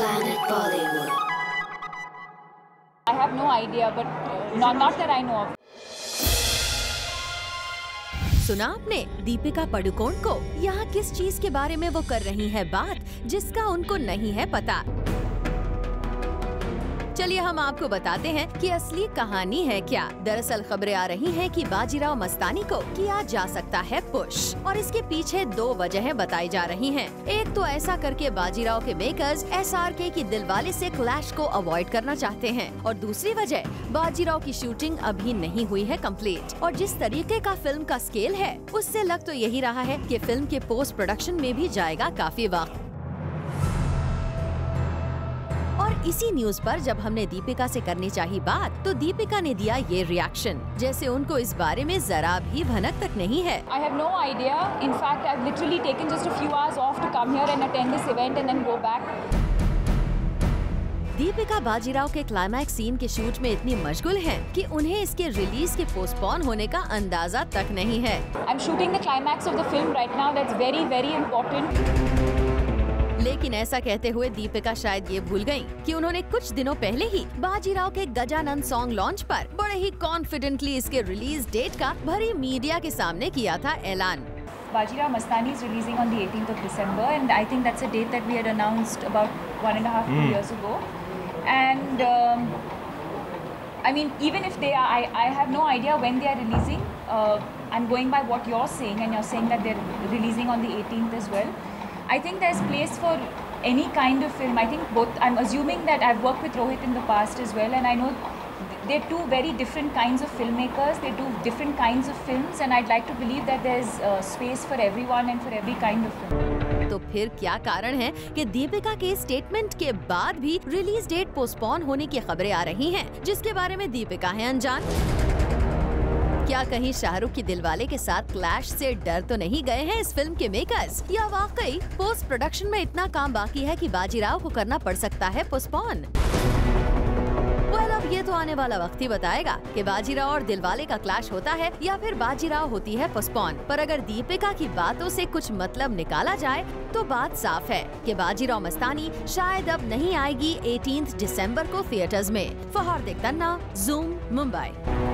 Planet Bollywood. I have no idea, but not that I know of. सुना आपने दीपिका पादुकोण को यहाँ किस चीज के बारे में वो कर रही है बात जिसका उनको नहीं है पता। चलिए हम आपको बताते हैं कि असली कहानी है क्या। दरअसल खबरें आ रही हैं कि बाजीराव मस्तानी को किया जा सकता है पुश और इसके पीछे दो वजहें बताई जा रही हैं। एक तो ऐसा करके बाजीराव के मेकर्स SRK की दिलवाले से क्लैश को अवॉइड करना चाहते हैं और दूसरी वजह बाजीराव की शूटिंग अभी नहीं हुई है कंप्लीट और जिस तरीके का फिल्म का स्केल है उससे लग तो यही रहा है कि फिल्म के पोस्ट प्रोडक्शन में भी जाएगा काफी वक्त। और इसी न्यूज पर जब हमने दीपिका से करनी चाहिए बात तो दीपिका ने दिया ये रिएक्शन जैसे उनको इस बारे में जरा भी भनक तक नहीं है। I have no idea. In fact, I've literally taken just a few hours off to come here and attend this event and then go back. Deepika Bajirao के क्लाइमैक्स सीन के शूट में इतनी मशगूल हैं कि उन्हें इसके रिलीज के पोस्टपोन होने का अंदाजा तक नहीं है। I'm shooting the climax of the film right now. That's very, very important. लेकिन ऐसा कहते हुए दीपिका शायद ये भूल गयी कि उन्होंने कुछ दिनों पहले ही बाजीराव के गजानन सॉन्ग लॉन्च पर बड़े ही कॉन्फिडेंटली इसके रिलीज डेट का भरी मीडिया के सामने किया था ऐलान। Bajirao Mastani is releasing on the 18th of December, and I think that's a date that we had announced about 1.5-2 years ago. And I mean, even if they are, I have no idea when they are releasing. I'm going by what you're saying, and you're saying that they're releasing on the 18th as well. I think there's place for any kind of film. I think both, I'm assuming that I've worked with Rohit in the past as well, and I know they're two very different kinds of filmmakers. They do different kinds of films, and I'd like to believe that there's space for everyone and for every kind of film. तो फिर क्या कारण है कि दीपिका के statement के बाद भी रिलीज डेट पोस्टपोन होने की खबरें आ रही हैं, जिसके बारे में दीपिका है अनजान। क्या कहीं शाहरुख की दिलवाले के साथ क्लैश से डर तो नहीं गए हैं इस फिल्म के मेकर्स, या वाकई पोस्ट प्रोडक्शन में इतना काम बाकी है कि बाजीराव को करना पड़ सकता है पोस्टपोन? अब ये तो आने वाला वक्त ही बताएगा कि बाजीराव और दिलवाले का क्लैश होता है या फिर बाजीराव होती है पोस्टपोन। पर अगर दीपिका की बातों से कुछ मतलब निकाला जाए तो बात साफ है कि बाजीराव मस्तानी शायद अब नहीं आएगी 18 दिसंबर को थिएटर्स में। फहार तन्ना, ज़ूम, मुंबई।